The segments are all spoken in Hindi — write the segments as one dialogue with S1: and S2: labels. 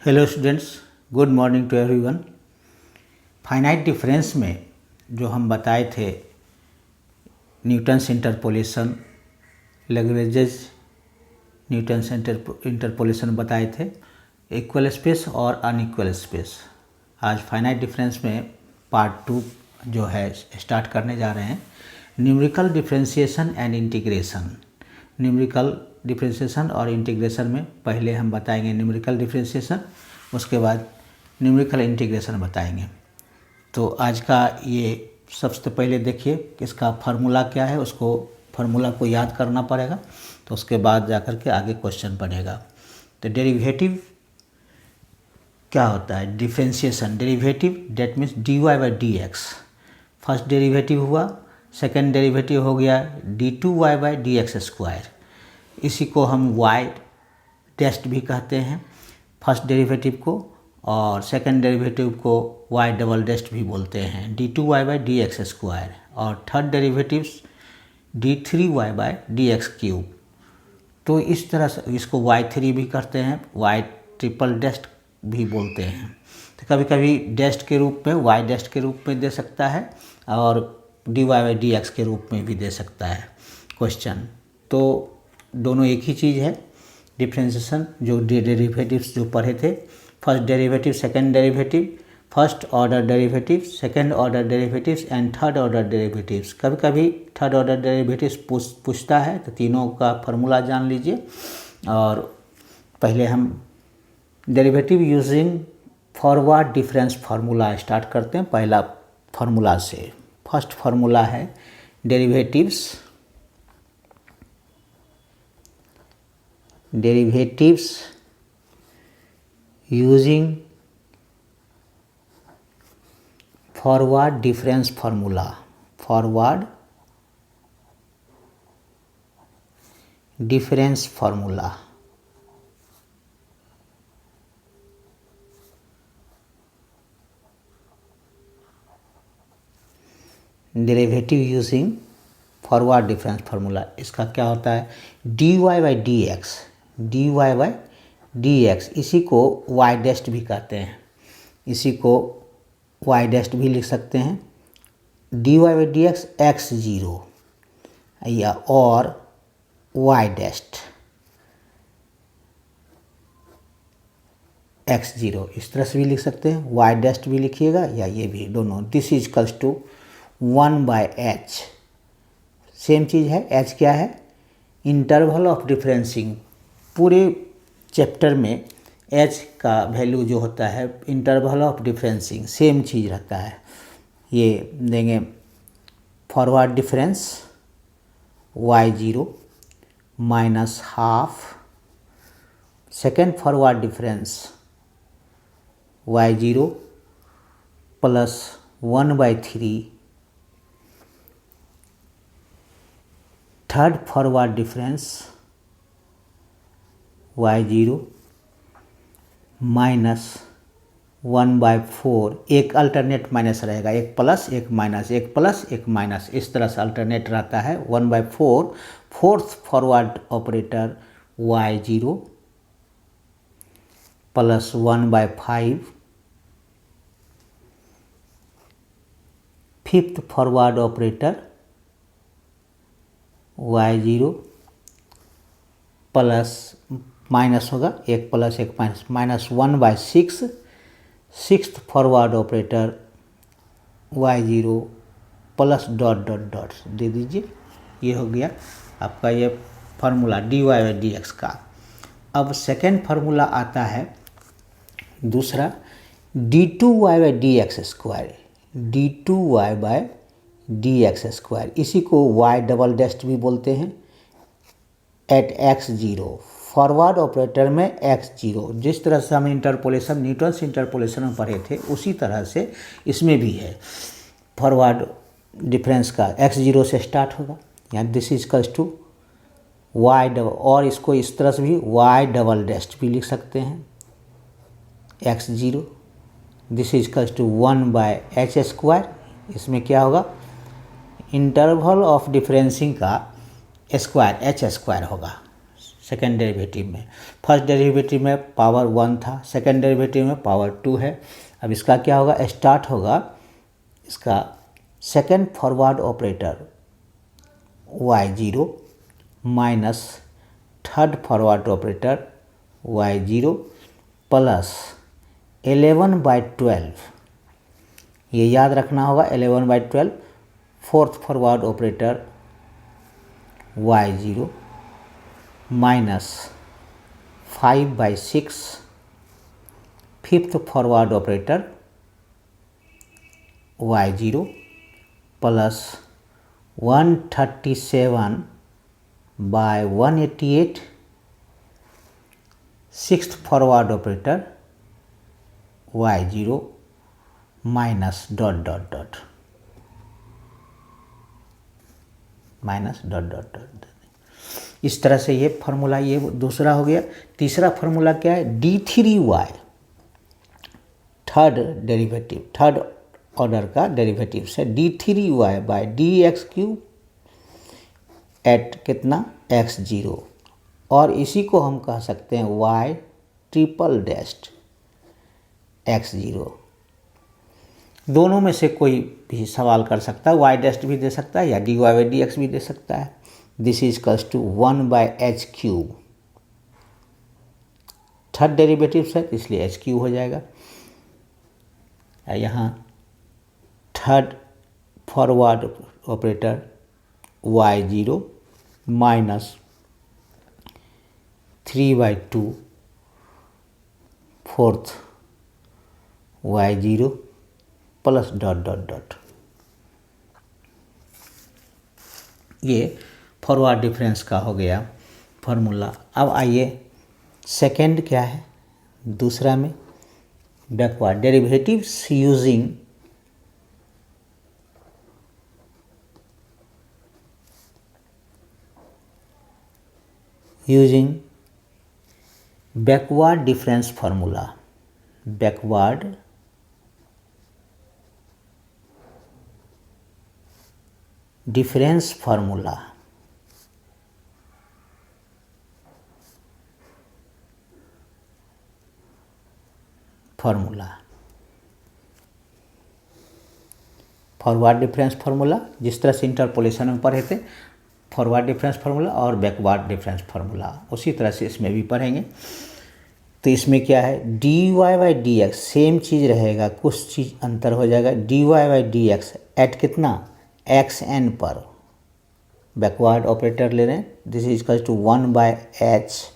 S1: Hello students, good morning to everyone. Finite difference में जो हम बताए थे Newton's interpolation, Lagrange's Newton's interpolation बताए थे, इक्वल स्पेस और अनइक्वल स्पेस। आज फाइनाइट डिफरेंस में पार्ट 2 जो है स्टार्ट करने जा रहे हैं। Numerical differentiation and integration. Numerical differentiation और इंटीग्रेशन में पहले हम बताएंगे न्यूमेरिकल डिफरेंशिएशन, उसके बाद न्यूमेरिकल इंटीग्रेशन बताएंगे। तो आज का ये सबसे पहले देखिए कि इसका फार्मूला क्या है, उसको फार्मूला को याद करना पड़ेगा, तो उसके बाद जाकर के आगे क्वेश्चन पढ़ेगा। तो डेरिवेटिव क्या होता है? Differentiation derivative that means d y by d x. First derivative हुआ, सेकेंड डेरिवेटिव हो गया d two y by d x square. इसी को हम वाई टेस्ट भी कहते हैं फर्स्ट डेरिवेटिव को, और सेकेंड डेरिवेटिव को वाई डबल डेस्ट भी बोलते हैं, d two y by d x square. और third derivative d three y by d x cube. तो इस तरह से इसको वाई थ्री भी करते हैं, वाई ट्रिपल डेस्ट भी बोलते हैं। तो कभी कभी डेस्ट के रूप में, वाई डेस्ट के रूप में दे सकता है, और d y by d x के रूप में भी दे सकता है क्वेश्चन। तो दोनों एक ही चीज़ है। डिफरेंशिएशन जो डेरिवेटिव्स जो पढ़े थे, first derivative, second derivative, first order derivative, second order derivatives and third order derivatives. कभी कभी थर्ड ऑर्डर डेरिवेटिव्स पूछता है, तो तीनों का फार्मूला जान लीजिए। और पहले हम derivative using forward difference formula start करते हैं। पहला फार्मूला से, फर्स्ट फार्मूला है derivatives using forward difference formula. Forward difference formula. Derivative using forward difference formula. इसका क्या होता है? D y by d x, d y by d x, इसी को वाई डेस्ट भी कहते हैं, इसी को वाई डेस्ट भी लिख सकते हैं। D y by d x x zero, या और वाई डेस्ट एक्स जीरो, इस तरह से भी लिख सकते हैं। वाई डेस्ट भी लिखिएगा, या ये भी, दोनों। This is equals to 1 by h. Same चीज़ है। एच क्या है? Interval of differencing. पूरे चैप्टर में एच का वैल्यू जो होता है इंटरवल ऑफ डिफरेंसिंग, सेम चीज़ रहता है। ये देंगे forward difference y zero minus half, second forward difference y zero plus 1/3, third forward difference y zero minus 1/4। एक अल्टरनेट माइनस रहेगा, एक प्लस एक माइनस, एक प्लस एक माइनस, इस तरह से अल्टरनेट रहता है। 1/4 fourth forward operator y zero plus 1/5 fifth forward operator y zero plus minus होगा, एक प्लस एक minus, minus 1/6 sixth forward operator y zero plus dot dot dot दे दीजिए। ये हो गया आपका ये formula d y by d x का। अब सेकेंड फार्मूला आता है दूसरा, d two y by d x square, d two y by d x square, इसी को वाई डबल डेस्ट भी बोलते हैं। At x zero, forward operator में एक्स जीरो। जिस तरह से हम इंटरपोलेशन, न्यूटन्स इंटरपोलेशन में पढ़े थे, उसी तरह से इसमें भी है। फॉरवर्ड डिफरेंस का एक्स जीरो से स्टार्ट होगा, या this is equals to y double, और इसको इस तरह से भी वाई डबल डेस्ट भी लिख सकते हैं, x zero. This is equals to 1/h square. इसमें क्या होगा? इंटरवल ऑफ डिफरेंसिंग का स्क्वायर, एच स्क्वायर होगा। सेकेंड डेरिवेटिव में। फर्स्ट डेरिवेटिव में पावर 1 था, सेकेंड डेरिवेटिव में पावर 2 है। अब इसका क्या होगा, स्टार्ट होगा इसका second forward operator y0 minus third forward operator y0 plus 11/12, ये याद रखना होगा 11/12 fourth forward operator y0 minus 5/6 fifth forward operator y0 plus 137/188 sixth forward operator y0 minus dot dot dot minus dot dot dot. इस तरह से ये फार्मूला ये दूसरा हो गया। तीसरा फार्मूला क्या है, d3y third derivative, third order का डेरिवेटिव से d3y बाय dx³ एट कितना x0, और इसी को हम कह सकते हैं y ट्रिपल डैश्ड x0। दोनों में से कोई भी सवाल कर सकता है, y डैश्ड भी दे सकता है या dy/dx भी दे सकता है। This is equals to 1/h³, third derivative है इसलिए h³ हो जाएगा। यहाँ third forward operator y0 minus 3/2 fourth y0 plus dot dot dot. ये फॉरवर्ड डिफरेंस का हो गया फार्मूला। अब आइए सेकेंड क्या है, दूसरा में backward derivatives using backward difference formula, backward difference formula. Forward difference formula जिस तरह से इंटरपोलेशन में पढ़े थे, फॉरवर्ड डिफरेंस फार्मूला और बैकवर्ड डिफरेंस फार्मूला उसी तरह से इसमें भी पढ़ेंगे। तो इसमें क्या है, dy/dx सेम चीज़ रहेगा, कुछ चीज़ अंतर हो जाएगा। dy/dx एट कितना xn पर बैकवर्ड ऑपरेटर ले रहे हैं, this is equal to 1/h,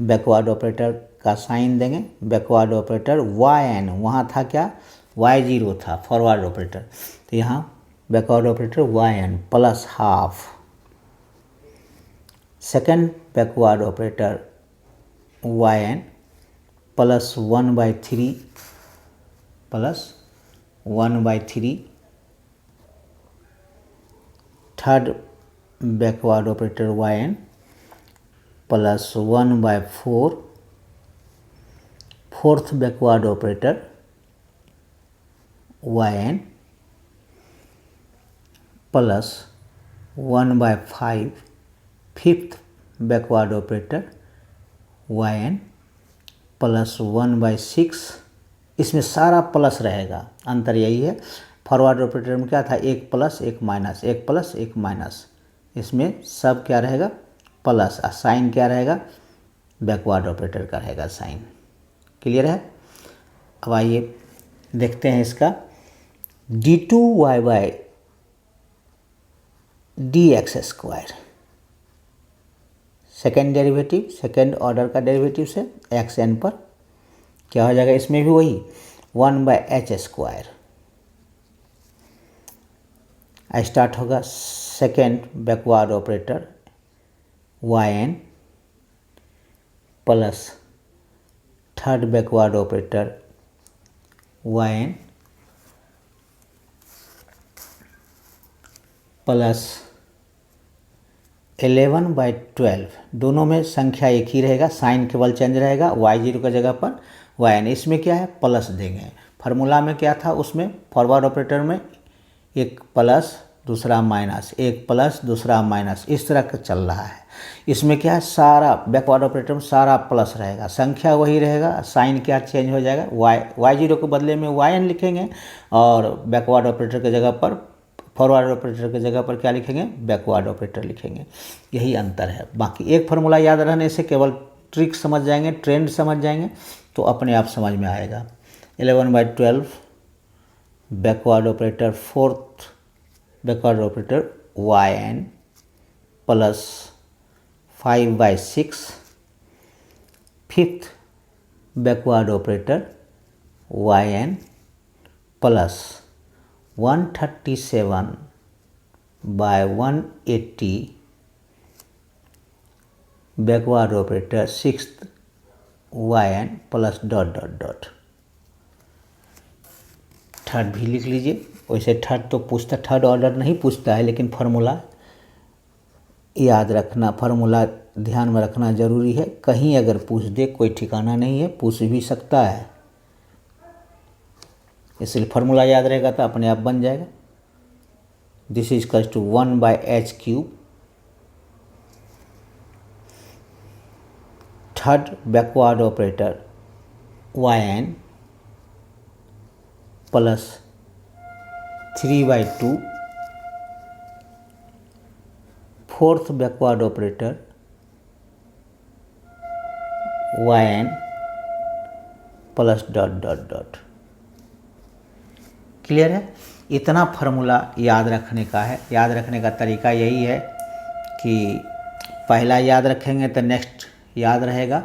S1: backward operator का साइन देंगे, बैकवर्ड ऑपरेटर yn, वहाँ था क्या y0 था फॉरवर्ड ऑपरेटर, तो यहाँ backward operator yn plus half, second backward operator yn plus 1/3 plus 1/3, third backward operator yn plus 1/4, fourth backward operator yn plus 1/5, fifth backward operator yn plus 1/6। इसमें सारा प्लस रहेगा, अंतर यही है। फॉरवर्ड ऑपरेटर में क्या था, एक प्लस एक माइनस, एक प्लस एक माइनस, इसमें सब क्या रहेगा प्लस, साइन क्या रहेगा बैकवर्ड ऑपरेटर का रहेगा साइन। क्लियर है। अब आइए देखते हैं इसका d2y/dx², second derivative, second order का डेरिवेटिव से xn पर क्या हो जाएगा, इसमें भी वही 1/h²। स्टार्ट होगा second backward operator yn plus third backward operator yn plus 11/12, दोनों में संख्या एक ही रहेगा, साइन केवल चेंज रहेगा, y0 का जगह पर yn। इसमें क्या है प्लस देंगे, फार्मूला में क्या था, उसमें फॉरवर्ड ऑपरेटर में एक प्लस दूसरा माइनस, एक प्लस दूसरा माइनस, इस तरह का चल रहा है। इसमें क्या है, सारा बैकवर्ड ऑपरेटर में सारा प्लस रहेगा, संख्या वही रहेगा, साइन क्या चेंज हो जाएगा, वाई जीरो के बदले में वाई एन लिखेंगे और बैकवर्ड ऑपरेटर के जगह पर, फॉरवर्ड ऑपरेटर की जगह पर क्या लिखेंगे, बैकवर्ड ऑपरेटर लिखेंगे। यही अंतर है। बाकी एक फार्मूला याद रहने से केवल ट्रिक समझ जाएंगे, ट्रेंड समझ जाएंगे तो अपने आप समझ में आएगा। 11/12 backward operator, fourth backward operator y n plus 5/6 fifth backward operator y n plus 137/180 backward operator sixth y n plus dot dot dot. Third भी लिख लीजिए। वैसे थर्ड तो पूछता, थर्ड ऑर्डर नहीं पूछता है, लेकिन फार्मूला याद रखना, फार्मूला ध्यान में रखना जरूरी है। कहीं अगर पूछ दे, कोई ठिकाना नहीं है, पूछ भी सकता है, इसलिए फार्मूला याद रहेगा तो अपने आप बन जाएगा। This is equals to 1/h³। Third backward operator y n plus 3/2 fourth backward operator y n plus dot dot dot. Clear है? इतना फार्मूला याद रखने का है। याद रखने का तरीका यही है कि पहला याद रखेंगे तो नेक्स्ट याद रहेगा।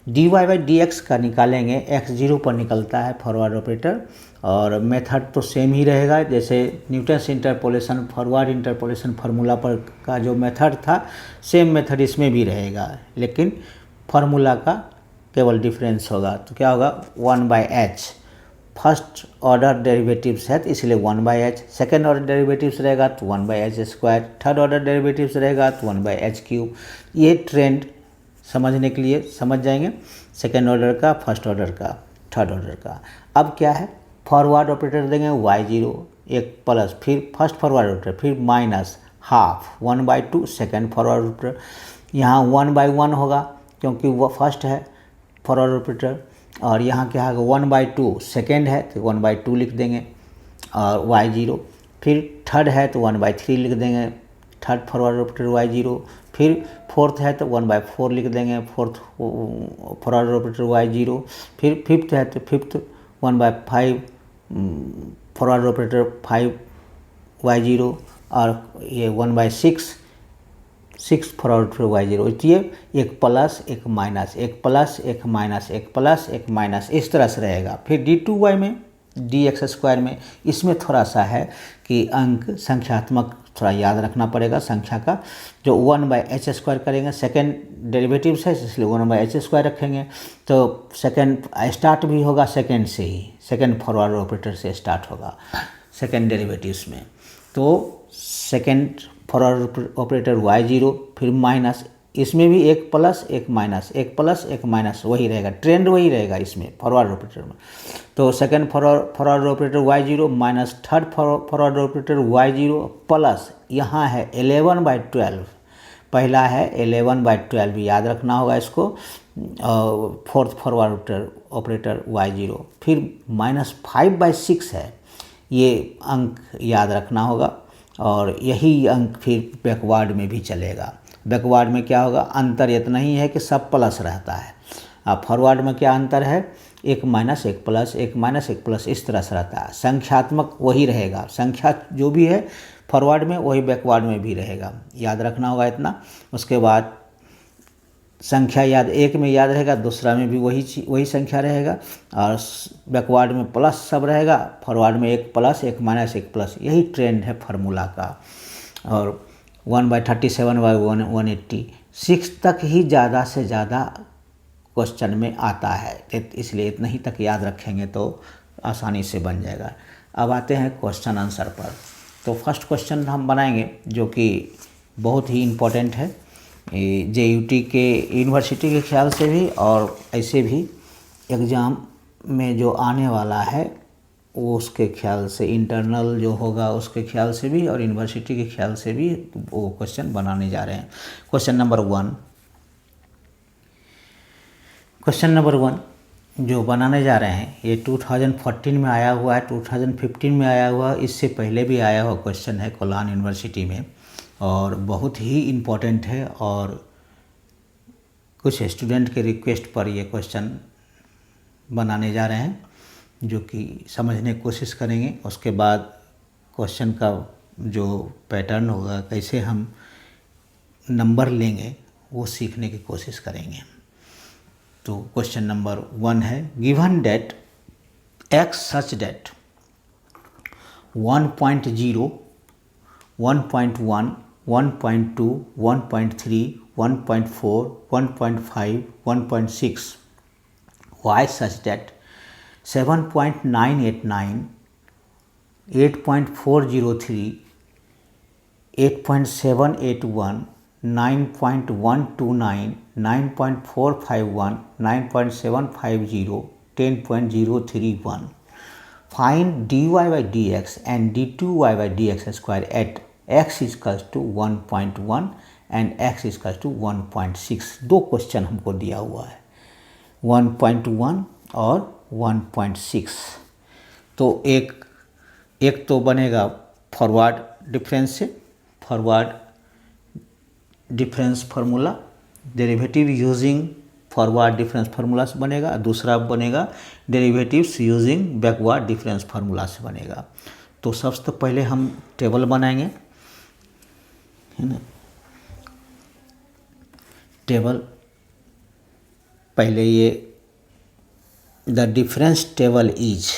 S1: dy/dx का निकालेंगे, x 0 पर निकलता है फॉरवर्ड ऑपरेटर, और मेथड तो सेम ही रहेगा। जैसे Newton's interpolation, forward interpolation formula पर का जो मेथड था, सेम मेथड इसमें भी रहेगा, लेकिन फार्मूला का केवल डिफरेंस होगा। तो क्या होगा, 1/h फर्स्ट ऑर्डर डेरिवेटिव्स है तो इसलिए 1/h, सेकेंड ऑर्डर डेरिवेटिव्स रहेगा तो 1/h², थर्ड ऑर्डर डेरिवेटिव्स रहेगा तो 1/h³। ये ट्रेंड समझने के लिए समझ जाएंगे, सेकेंड ऑर्डर का, फर्स्ट ऑर्डर का, थर्ड ऑर्डर का। अब क्या है, फॉरवर्ड ऑपरेटर देंगे y0 एक प्लस, फिर फर्स्ट फॉरवर्ड ऑपरेटर, फिर minus half 1/2 second forward operator. यहाँ 1/1 होगा क्योंकि वह फर्स्ट है फॉरवर्ड ऑपरेटर, और यहाँ क्या है 1/2 सेकेंड है तो 1/2 लिख देंगे, और y0 फिर थर्ड है तो 1/3 लिख देंगे, थर्ड फॉरवर्ड ऑपरेटर y0, फिर फोर्थ है तो 1/4 लिख देंगे, फोर्थ फॉरवर्ड ऑपरेटर y0, फिर फिफ्थ है तो फिफ्थ 1/5 फॉरवर्ड ऑपरेटर 5y0, और ये 1/6 सिक्स फॉरवर्ड ऑपरेटर y0। इसलिए एक प्लस एक माइनस, एक प्लस एक माइनस, एक प्लस एक माइनस, इस तरह से रहेगा। फिर d2y में, dx² में, इसमें थोड़ा सा है कि अंक संख्यात्मक थोड़ा याद रखना पड़ेगा। संख्या का जो 1/h² करेंगे, सेकेंड डेरिवेटिव्स है इसलिए 1/h² रखेंगे, तो सेकेंड स्टार्ट भी होगा सेकेंड से ही, सेकेंड फॉरवर्ड ऑपरेटर से स्टार्ट होगा सेकेंड डेरिवेटिव्स में। तो सेकेंड फॉरवर्ड ऑपरेटर y0, फिर माइनस, इसमें भी एक प्लस एक माइनस, एक प्लस एक माइनस, वही रहेगा, ट्रेंड वही रहेगा इसमें फॉरवर्ड ऑपरेटर में। तो second forward operator y0 minus third forward operator y0 plus, यहाँ है 11/12, पहला है 11/12 याद रखना होगा इसको, फोर्थ फॉरवर्ड ऑपरेटर y0, फिर माइनस 5/6 है, ये अंक याद रखना होगा, और यही अंक फिर बैकवर्ड में भी चलेगा। बैकवर्ड में क्या होगा, अंतर इतना ही है कि सब प्लस रहता है। अब फॉरवर्ड में क्या अंतर है, एक माइनस एक प्लस, एक माइनस एक प्लस, इस तरह से रहता है। संख्यात्मक वही रहेगा, संख्या जो भी है फॉरवर्ड में वही बैकवर्ड में भी रहेगा, याद रखना होगा इतना। उसके बाद संख्या याद, एक में याद रहेगा, दूसरा में भी वही संख्या रहेगा, और बैकवर्ड में प्लस सब रहेगा, फॉरवर्ड में एक प्लस एक माइनस एक प्लस, यही ट्रेंड है फार्मूला का। और 1/37/180 6 तक ही ज़्यादा से ज़्यादा क्वेश्चन में आता है, इसलिए इतना ही तक याद रखेंगे तो आसानी से बन जाएगा। अब आते हैं क्वेश्चन आंसर पर। तो फर्स्ट क्वेश्चन हम बनाएंगे जो कि बहुत ही इम्पोर्टेंट है, JUT के यूनिवर्सिटी के ख्याल से भी और ऐसे भी एग्ज़ाम में जो आने वाला है वो उसके ख्याल से इंटरनल जो होगा उसके ख्याल से भी और यूनिवर्सिटी के ख्याल से भी वो क्वेश्चन बनाने जा रहे हैं। क्वेश्चन नंबर 1 जो बनाने जा रहे हैं ये 2014 में आया हुआ है, 2015 में आया हुआ, इससे पहले भी आया हुआ क्वेश्चन है कोलान यूनिवर्सिटी में और बहुत ही इम्पोर्टेंट है और कुछ स्टूडेंट के रिक्वेस्ट पर ये क्वेश्चन बनाने जा रहे हैं जो कि समझने की कोशिश करेंगे। उसके बाद क्वेश्चन का जो पैटर्न होगा, कैसे हम नंबर लेंगे, वो सीखने की कोशिश करेंगे। तो क्वेश्चन नंबर 1 है, given date x such date 1.0, 1.1, 1.2, 1.3, 1.4, 1.5, 1.6, y such that 7.989, 8.403, 8.781, 9.129, 9.451, 9.750, 10.031. Find dy by dx and d2y by dx square at x is equals to 1.1 and x is equals to 1.6। दो क्वेश्चन हमको दिया हुआ है, 1.1 और 1.6। तो एक तो बनेगा फॉरवर्ड डिफरेंस से, forward difference formula, derivative using forward difference formula से बनेगा। दूसरा बनेगा derivatives using backward difference formula से बनेगा। तो सबसे पहले हम टेबल बनाएंगे, है ना। टेबल पहले ये द डिफरेंस टेबल इज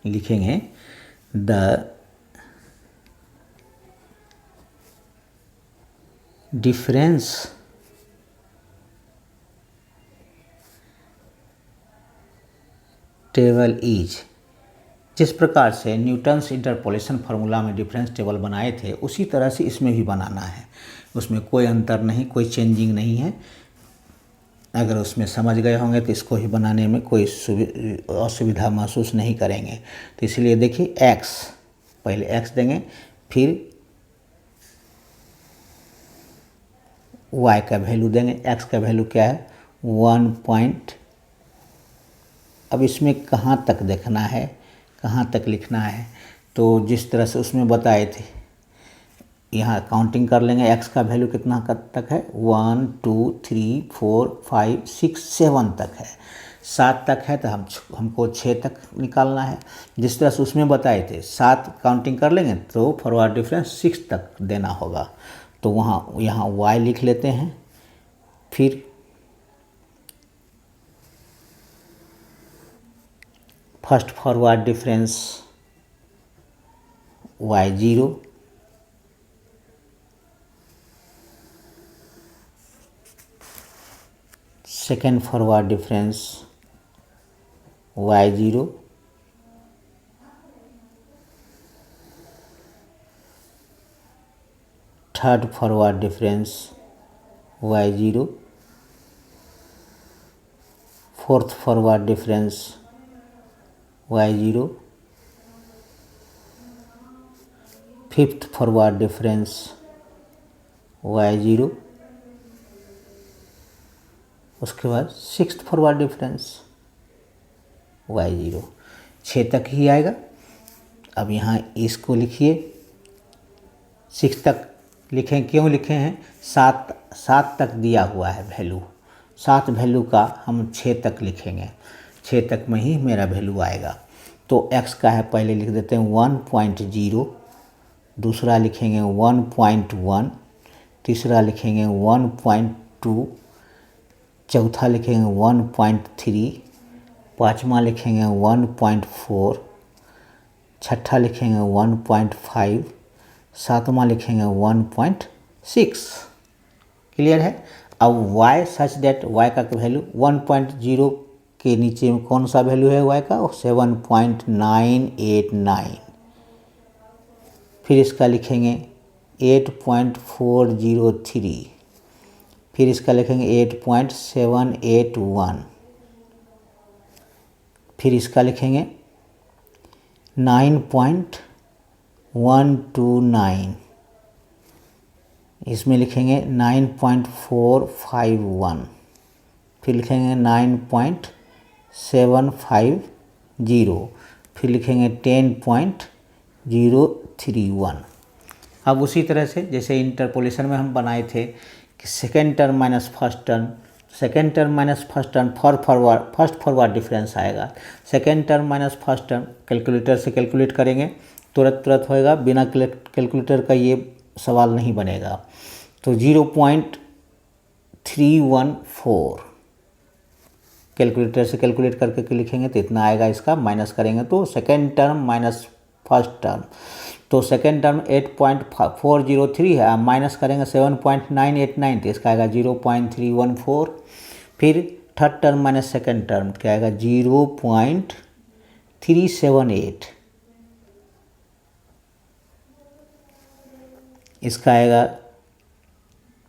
S1: लिखेंगे, द डिफरेंस टेबल इज। जिस प्रकार से न्यूटन्स इंटरपोलेशन फार्मूला में डिफरेंस टेबल बनाए थे उसी तरह से इसमें भी बनाना है। उसमें कोई अंतर नहीं, कोई चेंजिंग नहीं है। अगर उसमें समझ गए होंगे तो इसको ही बनाने में कोई असुविधा महसूस नहीं करेंगे। तो इसलिए देखिए x, पहले x देंगे, फिर y का वैल्यू देंगे। x का वैल्यू क्या है 1 अब इसमें कहाँ तक देखना है, कहाँ तक लिखना है, तो जिस तरह से उसमें बताए थे यहाँ काउंटिंग कर लेंगे। x का वैल्यू कितना तक है 1 2 3 4 5 6 7 तक है, 7 तक है तो हमको 6 तक निकालना है। जिस तरह से उसमें बताए थे 7 काउंटिंग कर लेंगे तो फॉरवर्ड डिफरेंस 6 तक देना होगा। तो यहाँ y लिख लेते हैं, फिर first forward difference y0, second forward difference y0, third forward difference y0, fourth forward difference y0, fifth forward difference y0, उसके बाद सिक्स्थ फॉरवर्ड डिफरेंस y0। 6 तक ही आएगा। अब यहाँ इसको लिखिए, 6 तक लिखें, क्यों लिखे हैं, 7 तक दिया हुआ है वैल्यू, 7 वैल्यू का हम 6 तक लिखेंगे, 6 तक में ही मेरा वैल्यू आएगा। तो x का है, पहले लिख देते हैं 1.0, दूसरा लिखेंगे 1.1, तीसरा लिखेंगे 1.2, चौथा लिखेंगे 1.3, पाँचवा लिखेंगे 1.4, छठा लिखेंगे 1.5, सातवां लिखेंगे 1.6। क्लियर है। अब y सच दैट y का वैल्यू 1.0 के नीचे में कौन सा वैल्यू है y का 7.989, फिर इसका लिखेंगे 8.403, फिर इसका लिखेंगे 8.781, फिर इसका लिखेंगे 9.129, इसमें लिखेंगे 9.451, फिर लिखेंगे 9.750, फिर लिखेंगे 10.031। अब उसी तरह से जैसे इंटरपोलेशन में हम बनाए थे कि second term minus first term, second term minus first term first forward difference आएगा। Second term minus first term calculator से कैलकुलेट करेंगे, तुरंत होएगा, बिना कैलकुलेटर का ये सवाल नहीं बनेगा। तो 0.314 कैलकुलेटर से कैलकुलेट करके लिखेंगे तो इतना आएगा, इसका माइनस करेंगे तो second term minus first term, तो सेकेंड टर्म 8.403 है, माइनस करेंगे 7.989 तो इसका आएगा 0.314। फिर third term minus second term क्या आएगा 0.378, इसका आएगा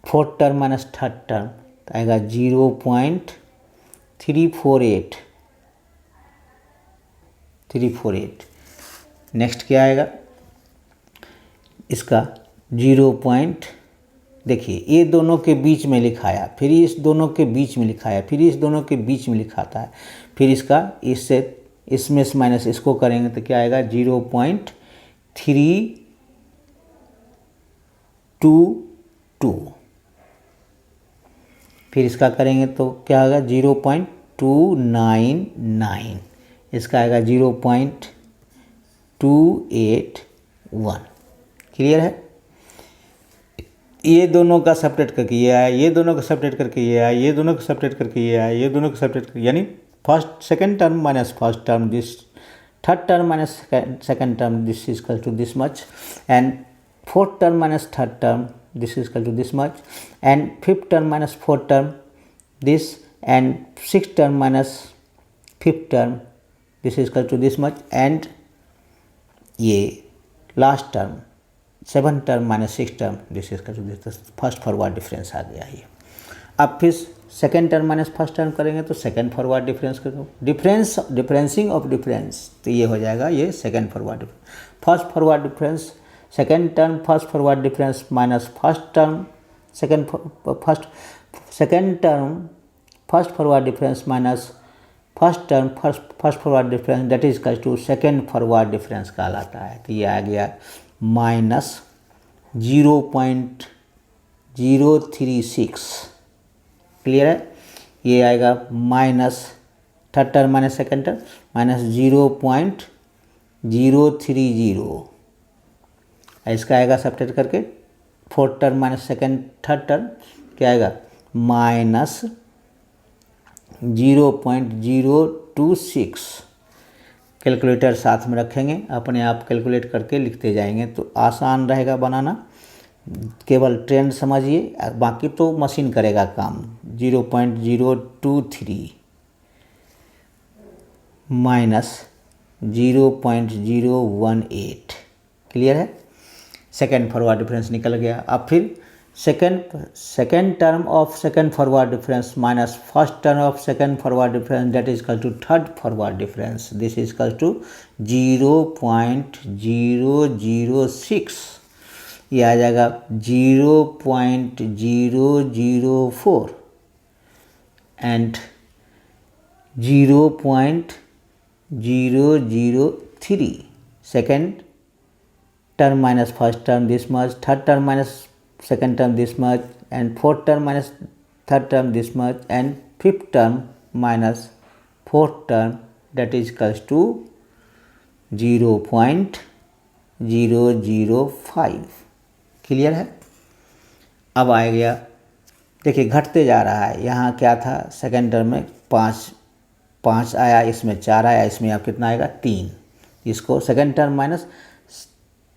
S1: fourth term minus third term तो आएगा 0.348। नेक्स्ट क्या आएगा इसका 0. देखिए ये दोनों के बीच में लिखाया, फिर इस दोनों के बीच में लिखाया, फिर इस दोनों के बीच में लिखाता है, फिर इसका इससे इसमें से माइनस इसको करेंगे तो क्या आएगा 0.322, फिर इसका करेंगे तो क्या आएगा 0.299, इसका आएगा 0.281। क्लियर है। ये दोनों का सेपरेट करके ये आया, ये दोनों का सेपरेट करके ये आया, ये दोनों का सेपरेट करके ये आया, ये दोनों का सेपरेट करके, यानी first second term minus first term this, third term minus second term this is equal to this much, and fourth term minus third term this is equal to this much, and fifth term minus fourth term this, and sixth term minus fifth term this is equal to this much, and ये last term seven term minus six term this is to this, first forward difference आ गया ये। अब फिर second term minus first term करेंगे तो सेकेंड फॉरवर्ड डिफरेंस करो, डिफरेंसिंग ऑफ डिफरेंस, तो ये हो जाएगा ये second forward difference. First forward difference second term first forward difference minus first term second term first forward difference minus first term first forward difference, that is equal to second forward difference कहलाता है। तो ये आ गया माइनस 0.036। क्लियर है। ये आएगा minus third term minus second term minus 0.030, इसका आएगा सब्ट्रैक्ट करके fourth term minus second third term क्या आएगा माइनस 0.026। कैलकुलेटर साथ में रखेंगे, अपने आप कैलकुलेट करके लिखते जाएंगे तो आसान रहेगा बनाना, केवल ट्रेंड समझिए, बाकी तो मशीन करेगा काम। 0.023 माइनस 0.018। क्लियर है। सेकेंड फॉरवर्ड डिफरेंस निकल गया। अब फिर second term of second forward difference minus first term of second forward difference, that is equal to third forward difference, this is equal to 0.006। ये आ जाएगा 0.004 and 0.003। Second term minus first term this much, third term minus second term this much, and fourth term minus third term this much, and fifth term minus fourth term, that is equals to 0.005। Clear है। अब आ गया, देखिए घटते जा रहा है। यहाँ क्या था सेकेंड टर्म में 5 आया, इसमें 4 आया, इसमें अब कितना आएगा 3। इसको second term minus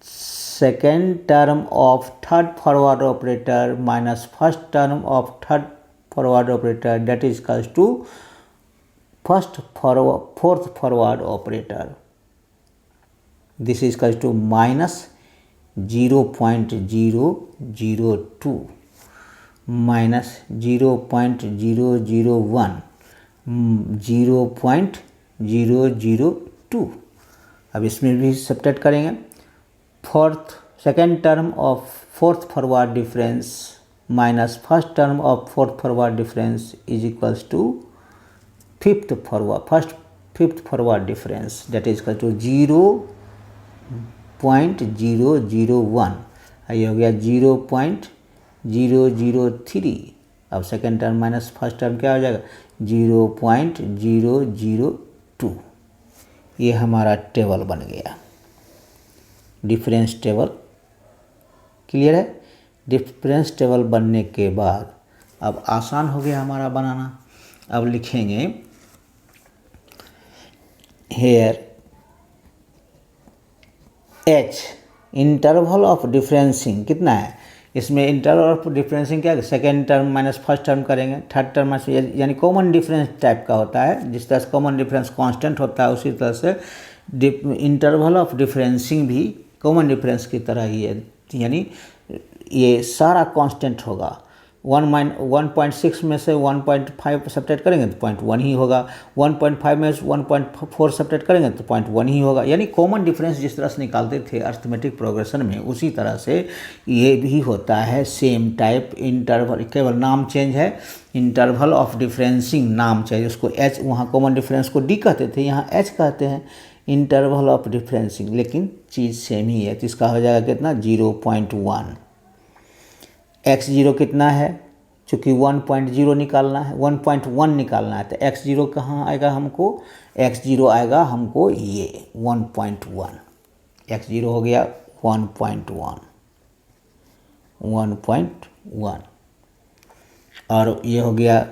S1: second term of third forward operator minus first term of third forward operator, that is equals to fourth forward operator, this is equals to minus 0.002 minus 0.001 0.005 0.002। अब इसमें भी सब्ट्रैक्ट करेंगे। Second term of fourth forward difference minus first term of fourth forward difference is equals to fifth forward difference, that is equal to 0.001। ये हो गया 0.003। अब second term minus first term क्या हो जाएगा 0.002। ये हमारा टेबल बन गया, डिफरेंस टेबल। क्लियर है? डिफरेंस टेबल बनने के बाद अब आसान हो गया हमारा बनाना। अब लिखेंगे हेयर h इंटरवल ऑफ डिफरेंसिंग कितना है, इसमें इंटरवल ऑफ डिफरेंसिंग क्या है, second term minus first term करेंगे, थर्ड टर्म माइनस, यानी कॉमन डिफरेंस टाइप का होता है। जिस तरह से कॉमन डिफरेंस कांस्टेंट होता है उसी तरह से इंटरवल ऑफ डिफरेंसिंग भी कॉमन डिफरेंस की तरह ही है, यानी ये सारा कांस्टेंट होगा। 1.6 में से 1.5 सब्ट्रैक्ट करेंगे तो 0.1 ही होगा, 1.5 में से 1.4 सब्ट्रैक्ट करेंगे तो 0.1 ही होगा। यानी कॉमन डिफरेंस जिस तरह से निकालते थे अर्थमेटिक प्रोग्रेशन में, उसी तरह से ये भी होता है, सेम टाइप इंटरवल, केवल नाम चेंज है। इंटरवल ऑफ डिफरेंसिंग नाम चाहिए उसको एच, वहाँ कॉमन डिफरेंस को डी कहते थे, यहाँ एच कहते हैं, इंटरवल ऑफ डिफरेंसिंग, लेकिन चीज़ सेम ही है। तो इसका हो जाएगा कितना 0.1। x0 कितना है, चूँकि 1.0 निकालना है, 1.1 निकालना है, तो x0 कहाँ आएगा हमको, x0 आएगा हमको ये 1.1। x0 हो गया 1.1 और ये हो गया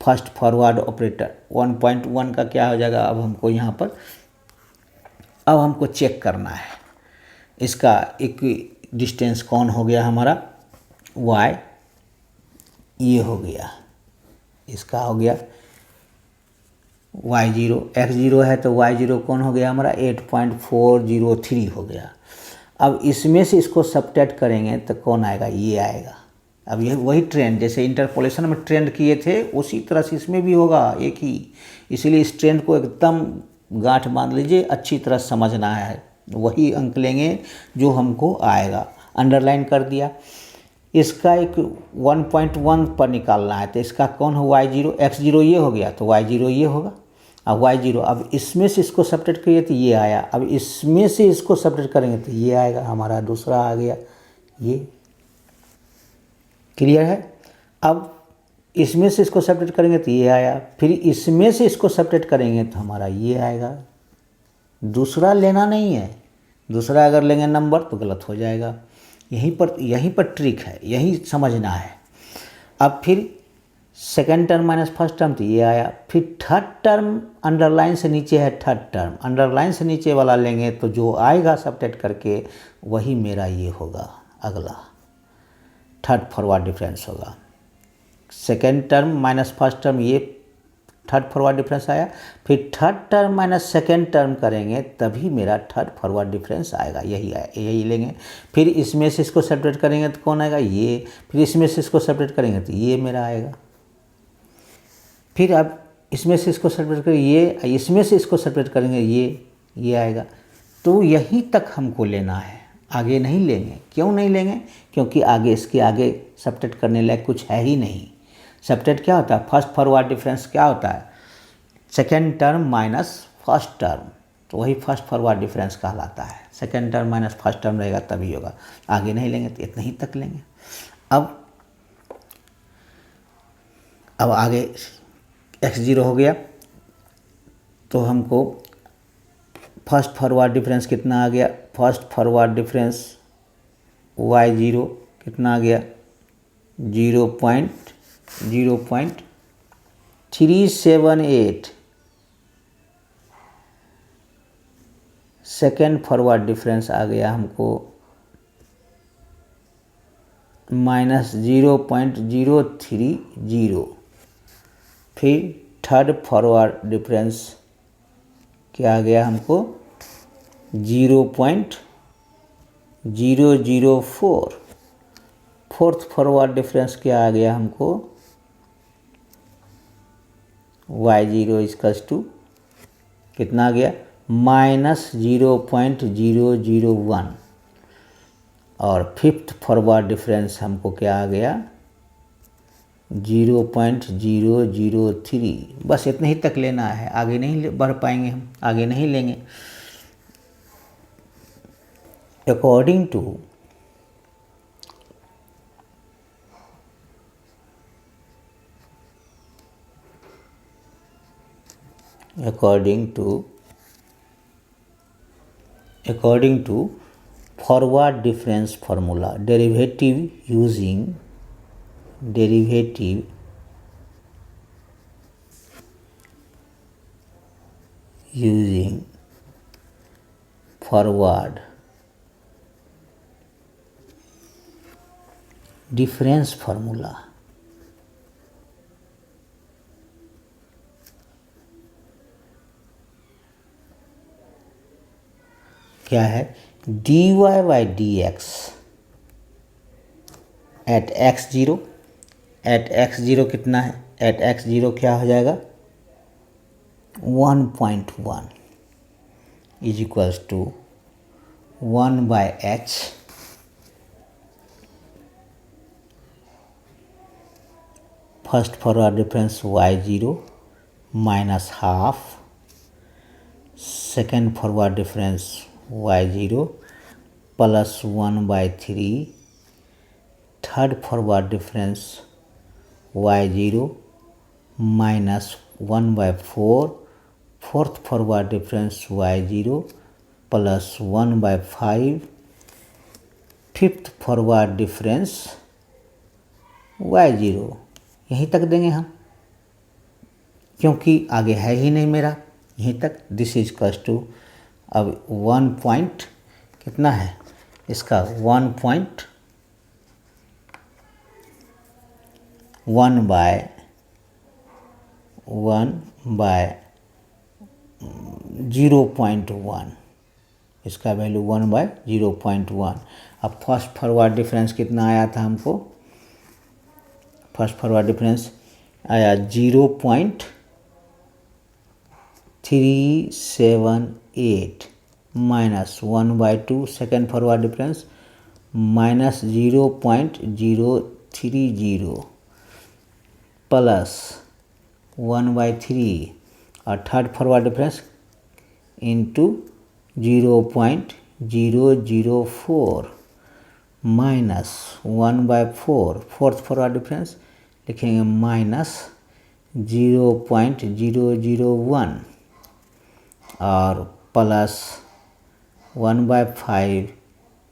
S1: फर्स्ट फॉरवर्ड ऑपरेटर। 1.1 का क्या हो जाएगा, अब हमको यहाँ पर अब हमको चेक करना है इसका एक डिस्टेंस कौन हो गया हमारा y, ये हो गया, इसका हो गया y0, x0 है तो y0 कौन हो गया हमारा 8.403 हो गया। अब इसमें से इसको सब्ट्रैक्ट करेंगे तो कौन आएगा, ये आएगा। अब ये वही ट्रेंड, जैसे इंटरपोलेशन में ट्रेंड किए थे उसी तरह से इसमें भी होगा एक ही, इसीलिए इस ट्रेंड को एकदम गांठ बांध लीजिए, अच्छी तरह समझना है। वही अंक लेंगे जो हमको आएगा, अंडरलाइन कर दिया। इसका एक 1.1 पर निकालना है, तो इसका कौन हो y0, x0 ये हो गया तो y0 ये होगा। अब y0, अब इसमें से इसको सब्ट्रैक्ट करिए तो ये आया, अब इसमें से इसको सब्ट्रैक्ट करेंगे तो ये आएगा, हमारा दूसरा आ गया ये। क्लियर है? अब इसमें से इसको सब्ट्रैक्ट करेंगे तो ये आया, फिर इसमें से इसको सब्ट्रैक्ट करेंगे तो हमारा ये आएगा। दूसरा लेना नहीं है, दूसरा अगर लेंगे नंबर तो गलत हो जाएगा। यहीं पर ट्रिक है, यही समझना है। अब फिर second term minus first term तो ये आया, फिर थर्ड टर्म अंडरलाइन से नीचे है, थर्ड टर्म अंडरलाइन से नीचे वाला लेंगे तो जो आएगा सब्ट्रैक्ट करके वही मेरा ये होगा, अगला थर्ड फॉरवर्ड डिफरेंस होगा। Second term minus first term ये थर्ड फॉरवर्ड डिफरेंस आया, फिर third term minus second term करेंगे तभी मेरा थर्ड फॉरवर्ड डिफरेंस आएगा, यही लेंगे। फिर इसमें से इसको सेपरेट करेंगे तो कौन आएगा, ये। फिर इसमें से इसको सेपरेट करेंगे तो ये मेरा आएगा। फिर अब इसमें से इसको सेपरेट करेंगे ये, इसमें से इसको सेपरेट करेंगे ये आएगा। तो यहीं तक हमको लेना है, आगे नहीं लेंगे। क्यों नहीं लेंगे? क्योंकि आगे इसके आगे सब्ट्रैक्ट करने लायक कुछ है ही नहीं। सब्ट्रैक्ट क्या होता है, फर्स्ट फॉरवर्ड डिफरेंस क्या होता है, second term minus first term, तो वही फर्स्ट फॉरवर्ड डिफरेंस कहलाता है। Second term minus first term रहेगा तभी होगा, आगे नहीं लेंगे तो इतना ही तक लेंगे। अब आगे x0 हो गया तो हमको फर्स्ट फॉरवर्ड डिफरेंस कितना आ गया, फर्स्ट फॉरवर्ड डिफरेंस y0 कितना आ गया 0.378। सेकेंड फॉरवर्ड डिफरेंस आ गया हमको -0.030। फिर थर्ड फॉरवर्ड डिफरेंस क्या आ गया हमको 0.004। फोर्थ फॉरवर्ड डिफरेंस क्या आ गया हमको y0 इक्वल्स टू कितना आ गया -0.001 और फिफ्थ फॉरवर्ड डिफरेंस हमको क्या आ गया 0.003। बस इतने ही तक लेना है, आगे नहीं बढ़ पाएंगे, हम आगे नहीं लेंगे। According to forward difference formula, derivative using forward difference formula क्या है dy by dx eight x0 कितना है, एट x0 क्या हो जाएगा 1.1 is equals to 1/h first forward difference y0 minus half, second forward difference y0 plus 1/3, third forward difference y0 minus 1/4, fourth forward difference y0 plus 1/5, fifth forward difference y0। यहीं तक देंगे हम, क्योंकि आगे है ही नहीं मेरा, यहीं तक। दिस इज इक्वल्स टू अब 1 पॉइंट कितना है इसका 1/0.1, इसका वैल्यू 1/0.1। अब फर्स्ट फॉरवर्ड डिफरेंस कितना आया था हमको, फर्स्ट फॉरवर्ड डिफरेंस आया 0.378 minus 1/2, second forward difference minus 0.030 plus 1/3 और third forward difference into 0.004 minus 1/4, fourth forward difference लिखेंगे माइनस 0.001 और प्लस 1/5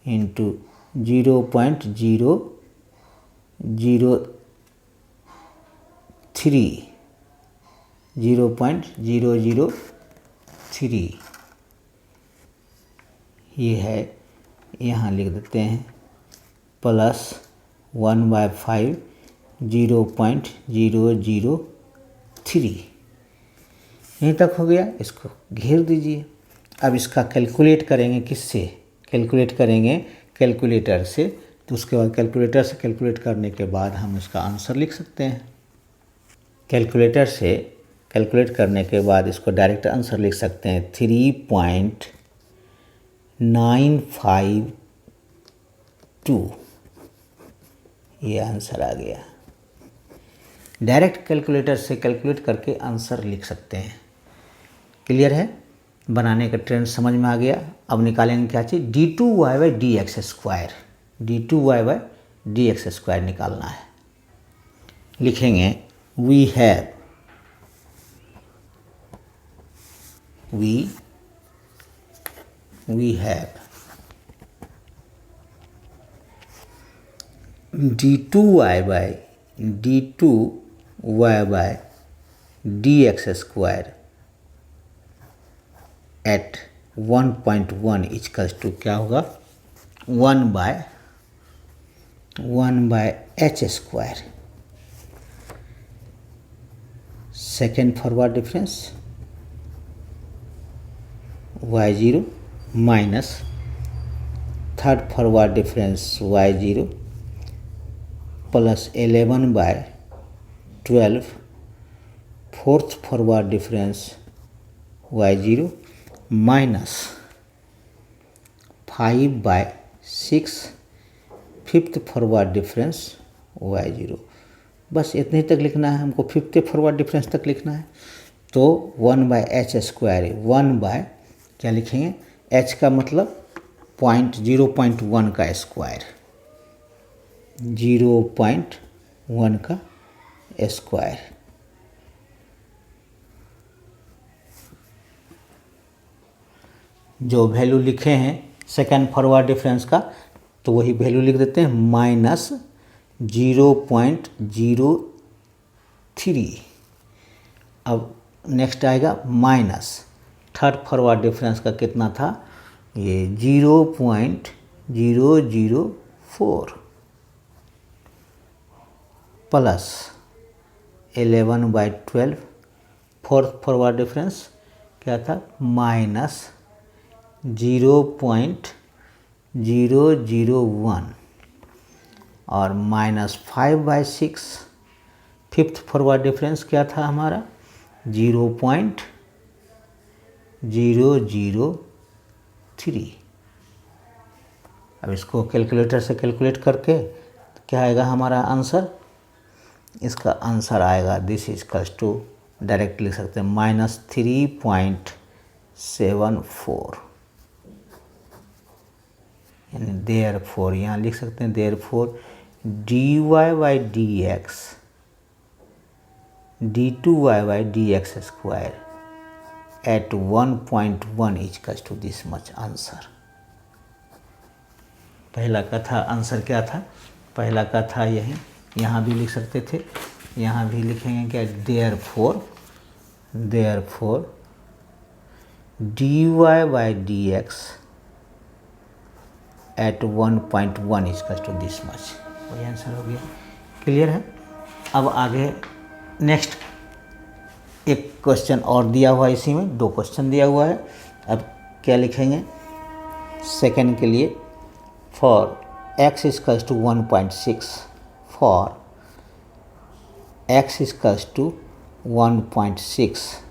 S1: इंटू 0.003 ये है, यहाँ लिख देते हैं प्लस 1/5 0.003। यहीं तक हो गया, इसको घेर दीजिए। अब इसका कैलकुलेट करेंगे, किससे कैलकुलेट करेंगे, कैलकुलेटर से। तो उसके बाद कैलकुलेटर से कैलकुलेट करने के बाद हम इसका आंसर लिख सकते हैं। कैलकुलेटर से कैलकुलेट करने के बाद इसको डायरेक्ट आंसर लिख सकते हैं 3.952, ये आंसर आ गया। डायरेक्ट कैलकुलेटर से कैलकुलेट करके आंसर लिख सकते हैं। क्लियर है, बनाने का ट्रेंड समझ में आ गया। अब निकालेंगे क्या चीज़, d2y/dx², d2y/dx² निकालना है। लिखेंगे we have d2y/dx² at 1.1 equals to क्या होगा 1/h²। Second forward difference y0 minus third forward difference y0 plus 11/12, fourth forward difference y0 minus 5/6 fifth forward difference y0। बस इतने तक लिखना है हमको, फिफ्थ फॉरवर्ड डिफरेंस तक लिखना है। तो 1/h², 1 क्या लिखेंगे, h का मतलब 0.1 का स्क्वायर, 0.1 का स्क्वायर। जो वैल्यू लिखे हैं सेकेंड फॉरवर्ड डिफरेंस का, तो वही वैल्यू लिख देते हैं, माइनस 0.03। अब नेक्स्ट आएगा माइनस थर्ड फॉरवर्ड डिफरेंस का कितना था, ये 0.004 प्लस 11/12। फोर्थ फॉरवर्ड डिफरेंस क्या था, माइनस 0.001 और माइनस 5/6। फिफ्थ फॉरवर्ड डिफरेंस क्या था हमारा, 0.003। अब इसको कैलकुलेटर से कैलकुलेट करके क्या आएगा हमारा आंसर, इसका आंसर आएगा, this is equals to, direct लिख सकते हैं, -3.74। यानी देयरफॉर, यहाँ लिख सकते हैं therefore dy/dx d2y/dx² at 1.1 is equals to this much answer. पहला का था आंसर क्या था, पहला का था यही, यहाँ भी लिख सकते थे, यहाँ भी लिखेंगे क्या, therefore dy/dx at 1.1 is equals to this much, वही आंसर हो गया। क्लियर है। अब आगे नेक्स्ट एक क्वेश्चन और दिया हुआ है, इसी में 2 क्वेश्चन दिया हुआ है। अब क्या लिखेंगे सेकेंड के लिए, for x equals to 1.6, for x equals to 1.6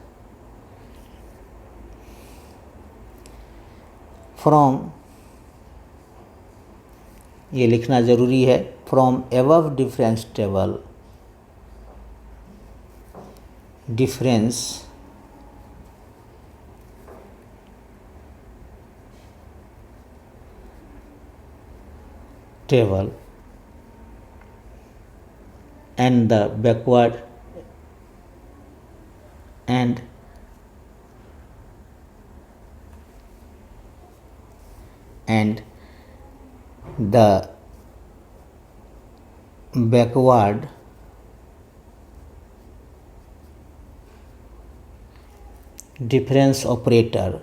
S1: from, ये लिखना ज़रूरी है, from above difference table and the backward and the backward difference operator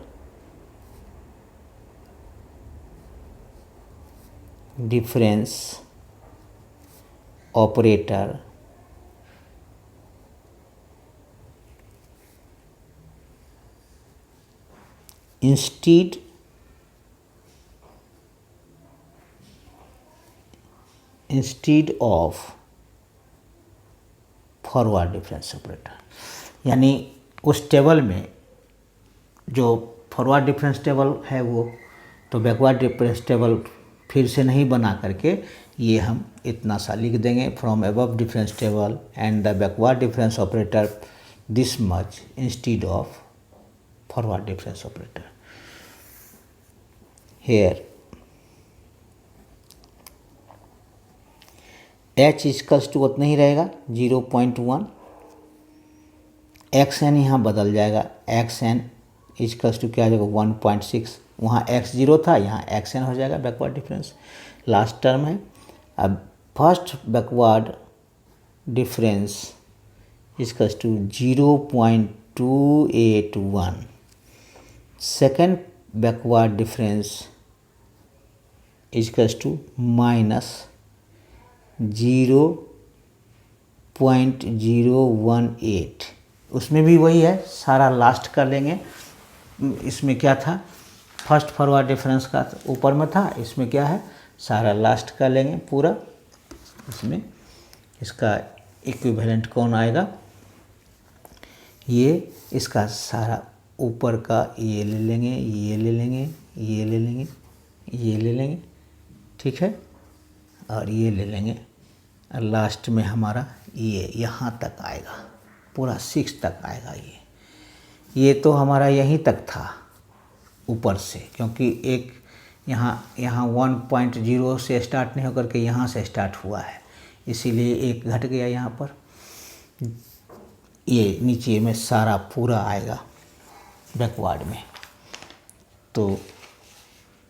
S1: instead of forward difference operator. यानी उस टेबल में जो फॉरवर्ड डिफरेंस टेबल है वो, तो बैकवर्ड डिफरेंस टेबल फिर से नहीं बना करके ये हम इतना सा लिख देंगे, from above difference table and the backward difference operator this much instead of forward difference operator. Here h equals to उतना ही रहेगा 0.1, xn यहाँ बदल जाएगा, xn इक्वल्स टू क्या आ जाएगा 1.6, वहाँ x0 था, यहाँ xn हो जाएगा बैकवर्ड डिफरेंस, लास्ट टर्म है। अब first backward difference equals to 0.281, second backward difference equals to minus 0.018, उसमें भी वही है, सारा लास्ट कर लेंगे। इसमें क्या था, फर्स्ट फॉरवर्ड डिफरेंस का ऊपर में था, इसमें क्या है, सारा लास्ट कर लेंगे पूरा। इसमें इसका इक्विवेलेंट कौन आएगा, ये इसका सारा ऊपर का ये ले लेंगे, ये ले लेंगे, ये ले लेंगे, ये ले लेंगे, ठीक है, और ये ले लेंगे, और लास्ट में हमारा ये यहाँ तक आएगा, पूरा 6 तक आएगा। ये तो हमारा यहीं तक था ऊपर से, क्योंकि एक यहाँ 1.0 से स्टार्ट नहीं होकर के यहाँ से स्टार्ट हुआ है, इसीलिए एक घट गया यहाँ पर। ये नीचे में सारा पूरा आएगा बैकवर्ड में। तो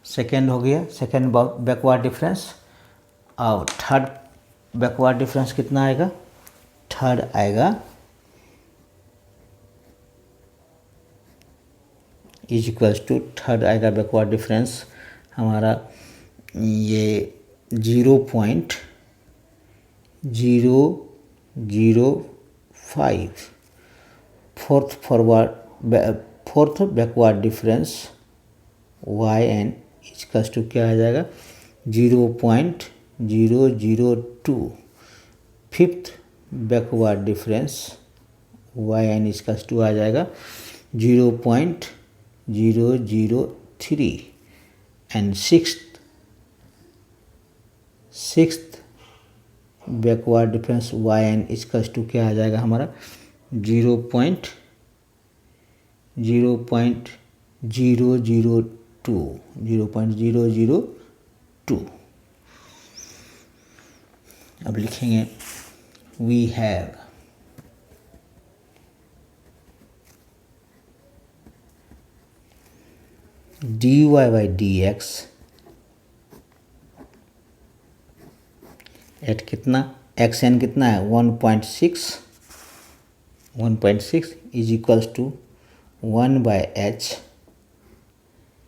S1: सेकेंड हो गया, सेकेंड बैकवर्ड डिफरेंस। और थर्ड बैकवर्ड डिफरेंस कितना आएगा? थर्ड आएगा इज इक्वल्स टू, थर्ड आएगा बैकवर्ड डिफरेंस हमारा ये 0.005। Fourth backward difference y n equals to क्या आ जाएगा? 0.002। Fifth backward difference y n equals to आ जाएगा 0.003। And sixth backward difference y n equals to क्या आ जाएगा हमारा? 0.002। अब लिखेंगे we have dy by dx at कितना? xn कितना है? 1.6 इज इक्वल्स टू 1/h।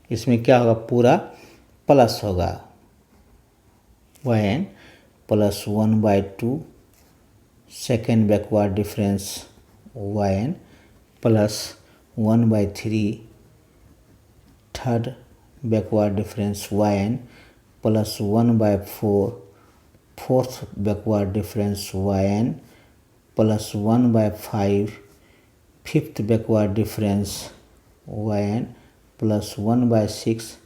S1: इसमें क्या होगा? पूरा प्लस होगा yn plus 1/2 second backward difference yn plus 1/3 third backward difference yn plus 1/4 fourth backward difference yn plus 1/5 fifth backward difference yn plus 1/6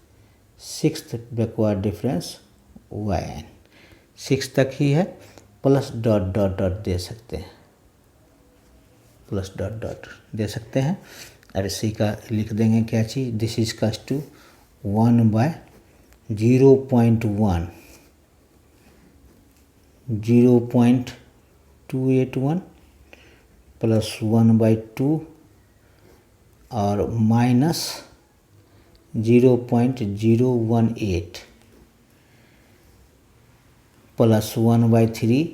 S1: sixth backward difference yn। 6 तक ही है, प्लस डॉट डॉट डॉट दे सकते हैं, प्लस डॉट डॉट दे सकते हैं। और इसी का लिख देंगे क्या चीज़? दिस इज कस टू 1/0.1 0.281 प्लस 1/2 और माइनस 0.018 प्लस 1/3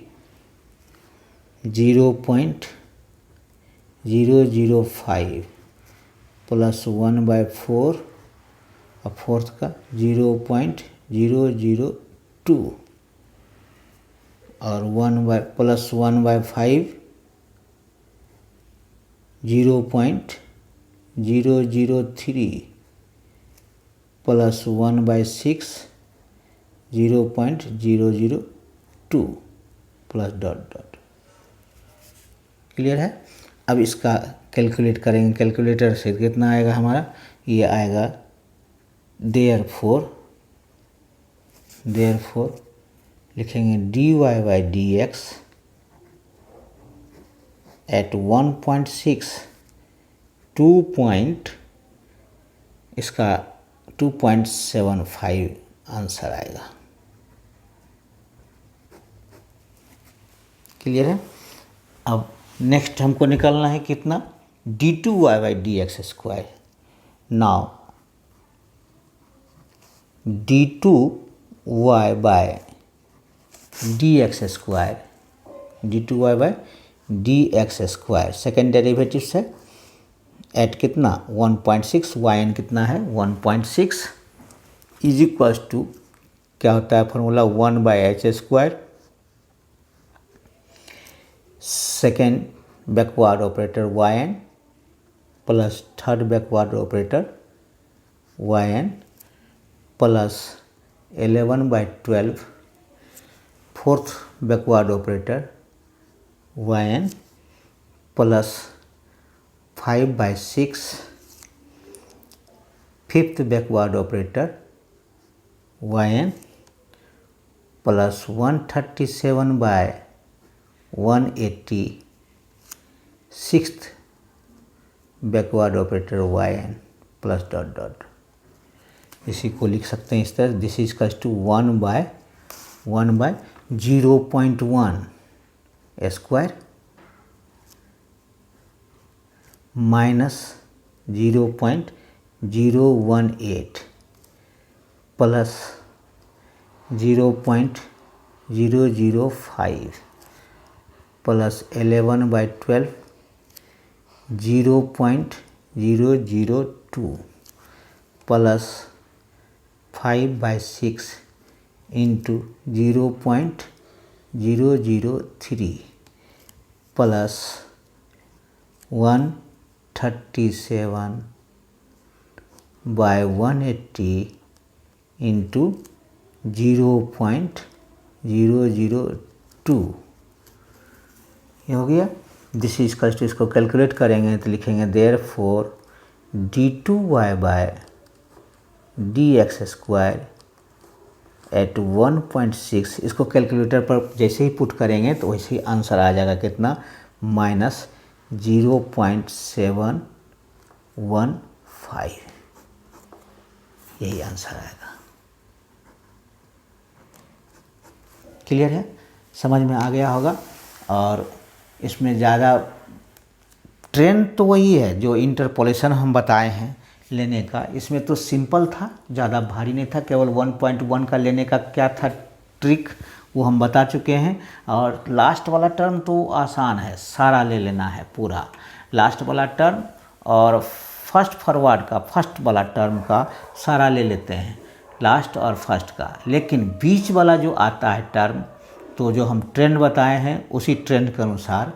S1: 0.005 प्लस 1/4 और फोर्थ का 0.002 और plus 1/5 0.003 plus 1/6 0.002 plus dot dot. Clear है? अब इसका कैलकुलेट करेंगे, कैलकुलेटर से कितना आएगा हमारा? ये आएगा देयरफॉर लिखेंगे dy by dx एट 1.6 इसका 2.75 आंसर आएगा। क्लियर है? अब नेक्स्ट हमको निकालना है कितना? d2y by dx square. Now d2y by dx square, d2y by dx square second derivative से एट कितना? 1.6 yn कितना है? 1.6 इज इक्वल्स टू क्या होता है formula? 1/h square second backward operator yn plus third backward operator yn plus 11/12 fourth backward operator yn plus 5/6 fifth backward operator yn plus 137/180 sixth backward operator yn plus dot dot. इसी को लिख सकते हैं इस तरह, this is equals to 1/1/0.1 square minus 0.018 plus 0.005 plus 11/12 0.002 plus 5/6 into 0.003 plus 137/180 into 0.002 ये हो गया। दिस इज इक्वल्स टू, इसको कैलकुलेट करेंगे तो लिखेंगे देयरफॉर d2y/dx² एट 1.6। इसको कैलकुलेटर पर जैसे ही पुट करेंगे तो वैसे ही आंसर आ जाएगा कितना, माइनस 0.715। यही आंसर आएगा। क्लियर है, समझ में आ गया होगा। और इसमें ज़्यादा ट्रेंड तो वही है जो इंटरपोलेशन हम बताए हैं लेने का। इसमें तो सिंपल था, ज़्यादा भारी नहीं था, केवल 1.1 का लेने का क्या था ट्रिक वो हम बता चुके हैं। और लास्ट वाला टर्म तो आसान है, सारा ले लेना है पूरा लास्ट वाला टर्म, और फर्स्ट फॉरवर्ड का फर्स्ट वाला टर्म का सारा ले लेते हैं, लास्ट और फर्स्ट का। लेकिन बीच वाला जो आता है टर्म, तो जो हम ट्रेंड बताए हैं उसी ट्रेंड के अनुसार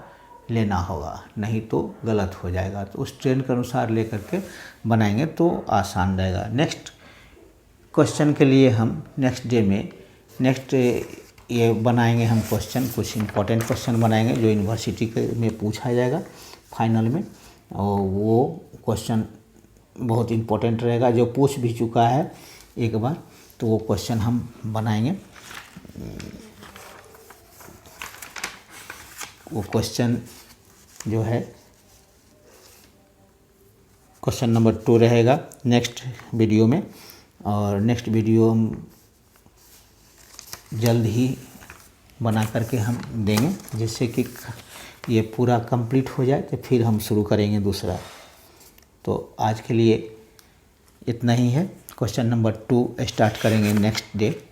S1: लेना होगा, नहीं तो गलत हो जाएगा। तो उस ट्रेंड के अनुसार लेकर के बनाएंगे तो आसान रहेगा। नेक्स्ट क्वेश्चन के लिए हम नेक्स्ट डे में ये बनाएंगे हम क्वेश्चन, कुछ इंपॉर्टेंट क्वेश्चन बनाएंगे जो यूनिवर्सिटी में पूछा जाएगा फाइनल में। और वो क्वेश्चन बहुत इम्पोर्टेंट रहेगा, जो पूछ भी चुका है एक बार, तो वो क्वेश्चन हम बनाएंगे। वो क्वेश्चन जो है क्वेश्चन नंबर 2 रहेगा नेक्स्ट वीडियो में। और नेक्स्ट वीडियो हम जल्द ही बना करके हम देंगे, जिससे कि ये पूरा कंप्लीट हो जाए तो फिर हम शुरू करेंगे दूसरा। तो आज के लिए इतना ही है। क्वेश्चन नंबर 2 स्टार्ट करेंगे नेक्स्ट डे,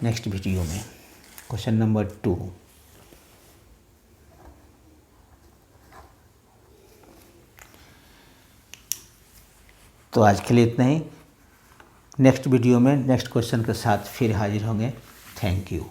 S1: नेक्स्ट वीडियो में। Question number 2। तो आज के लिए इतना ही। नेक्स्ट वीडियो में नेक्स्ट क्वेश्चन के साथ फिर हाजिर होंगे। Thank you.